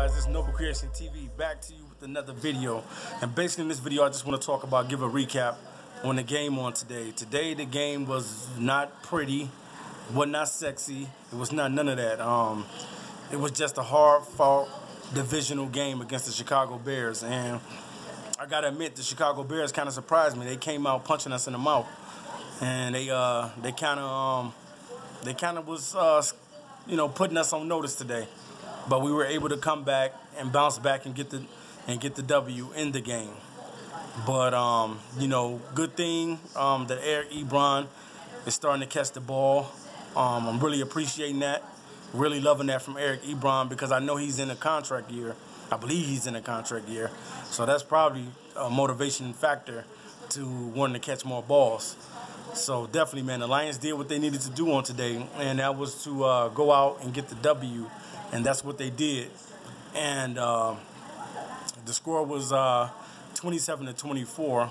guys? It's Noble Creation TV back to you with another video. And basically in this video I just want to talk about, give a recap on the game on today. Today the game was not pretty, was not sexy, it was not none of that. It was just a hard-fought divisional game against the Chicago Bears, and I gotta admit the Chicago Bears kind of surprised me. They came out punching us in the mouth, and they kind of was putting us on notice today. But we were able to come back and bounce back and get the W in the game. But good thing that Eric Ebron is starting to catch the ball. I'm really appreciating that, really loving that from Eric Ebron, because I know he's in a contract year. I believe he's in a contract year, so that's probably a motivation factor to wanting to catch more balls. So definitely, man, the Lions did what they needed to do on today, and that was to go out and get the W, and that's what they did. And the score was 27-24,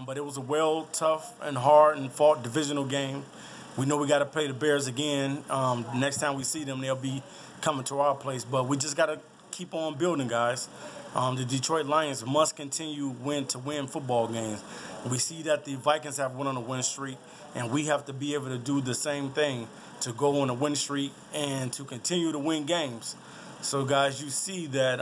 but it was a tough and hard and fought divisional game. We know we got to play the Bears again. Next time we see them, they'll be coming to our place, but we just got to keep on building, guys. The Detroit Lions must continue to win football games. We see that the Vikings have went on a win streak, and we have to be able to do the same thing to go on a win streak and to continue to win games. So, guys, you see that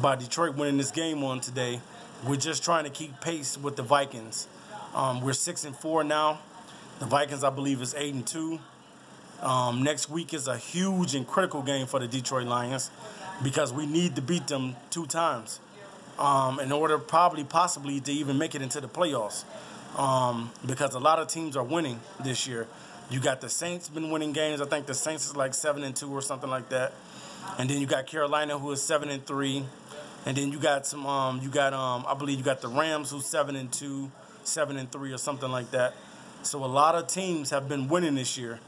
by Detroit winning this game on today, we're just trying to keep pace with the Vikings. We're 6-4 now. The Vikings, I believe, is 8-2. Next week is a huge and critical game for the Detroit Lions, because we need to beat them 2 times in order possibly to even make it into the playoffs, because a lot of teams are winning this year. You got the Saints been winning games. I think the Saints is like 7-2 or something like that. And then you got Carolina, who is 7-3. And then you got some I believe you got the Rams, who's 7-2, 7-3 or something like that. So a lot of teams have been winning this year.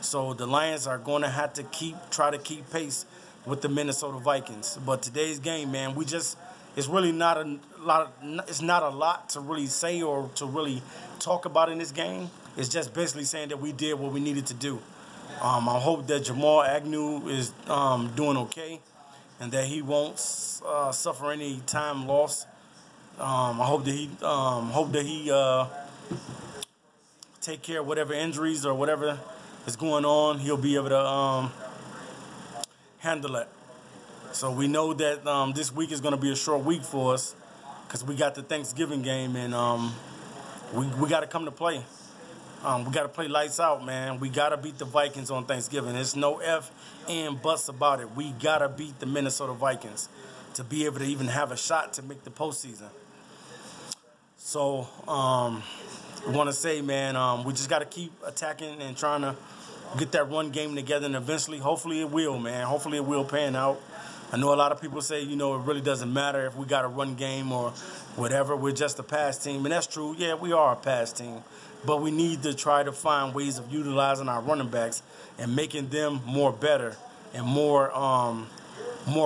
So the Lions are going to have to try to keep pace with the Minnesota Vikings. But today's game, man, it's really not a lot to really say or to really talk about in this game. It's just basically saying that we did what we needed to do. I hope that Jamal Agnew is doing okay, and that he won't suffer any time loss. I hope that he take care of whatever injuries or whatever is going on. He'll be able to handle it. So we know that this week is going to be a short week for us, because we got the Thanksgiving game, and we got to come to play. We got to play lights out, man. We got to beat the Vikings on Thanksgiving. There's no ifs and buts about it. We got to beat the Minnesota Vikings to be able to even have a shot to make the postseason. So I want to say, man, we just got to keep attacking and trying to get that run game together, and eventually, hopefully it will, man. Hopefully it will pan out. I know a lot of people say, it really doesn't matter if we got a run game or whatever. We're just a pass team, and that's true. Yeah, we are a pass team, but we need to try to find ways of utilizing our running backs and making them more better and more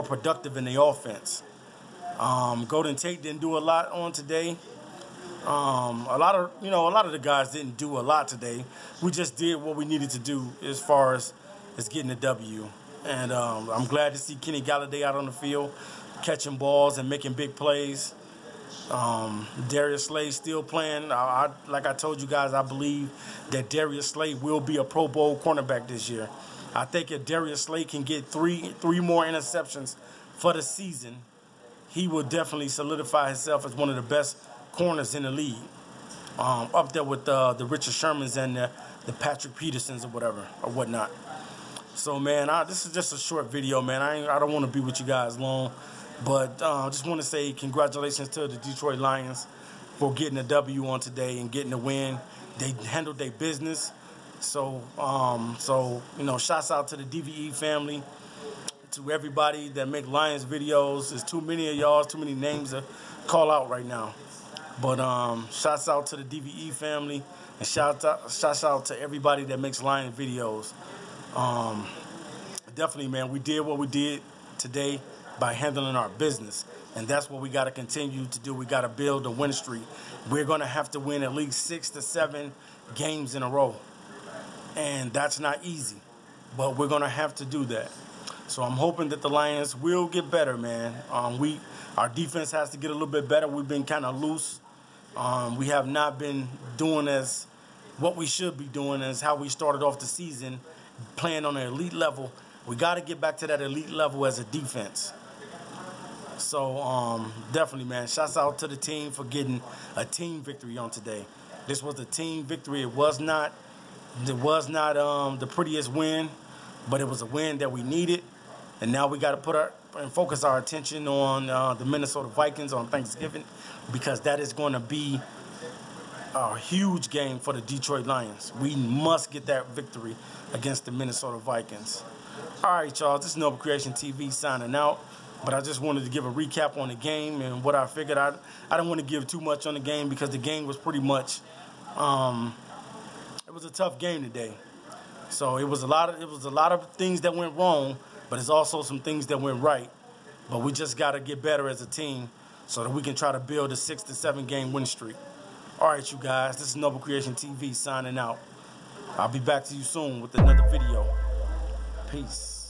productive in the offense. Golden Tate didn't do a lot on today. A lot of the guys didn't do a lot today. We just did what we needed to do as far as getting the W. And I'm glad to see Kenny Galladay out on the field, catching balls and making big plays. Darius Slay still playing. Like I told you guys, I believe that Darius Slay will be a Pro Bowl cornerback this year. I think if Darius Slay can get three more interceptions for the season, he will definitely solidify himself as one of the best corners in the league, up there with the Richard Shermans and the Patrick Petersons or whatnot. So, man, this is just a short video, man. I don't want to be with you guys long, but I just want to say congratulations to the Detroit Lions for getting a W on today and getting a win. They handled their business. So shouts out to the DVE family, to everybody that make Lions videos. There's too many of y'all, too many names to call out right now. But shouts out to the DVE family, and shouts out to everybody that makes Lions videos. Definitely, man, we did what we did today by handling our business, and that's what we got to continue to do. We got to build a win streak. We're going to have to win at least 6 to 7 games in a row, and that's not easy, but we're going to have to do that. So I'm hoping that the Lions will get better, man. Our defense has to get a little bit better. We've been kind of loose. We have not been doing as what we should be doing as how we started off the season, playing on an elite level. We got to get back to that elite level as a defense. So definitely, man, shouts out to the team for getting a team victory on today. This was a team victory. It was not the prettiest win, but it was a win that we needed. And now we got to put and focus our attention on the Minnesota Vikings on Thanksgiving, because that is going to be a huge game for the Detroit Lions. We must get that victory against the Minnesota Vikings. All right, y'all, this is Noble Creation TV signing out. But I just wanted to give a recap on the game and what I figured. I don't want to give too much on the game because the game was pretty much it was a tough game today. So it was a lot of things that went wrong, but it's also some things that went right. But we just got to get better as a team so that we can try to build a 6 to 7 game win streak. All right, you guys, this is Noble Creation TV signing out. I'll be back to you soon with another video. Peace.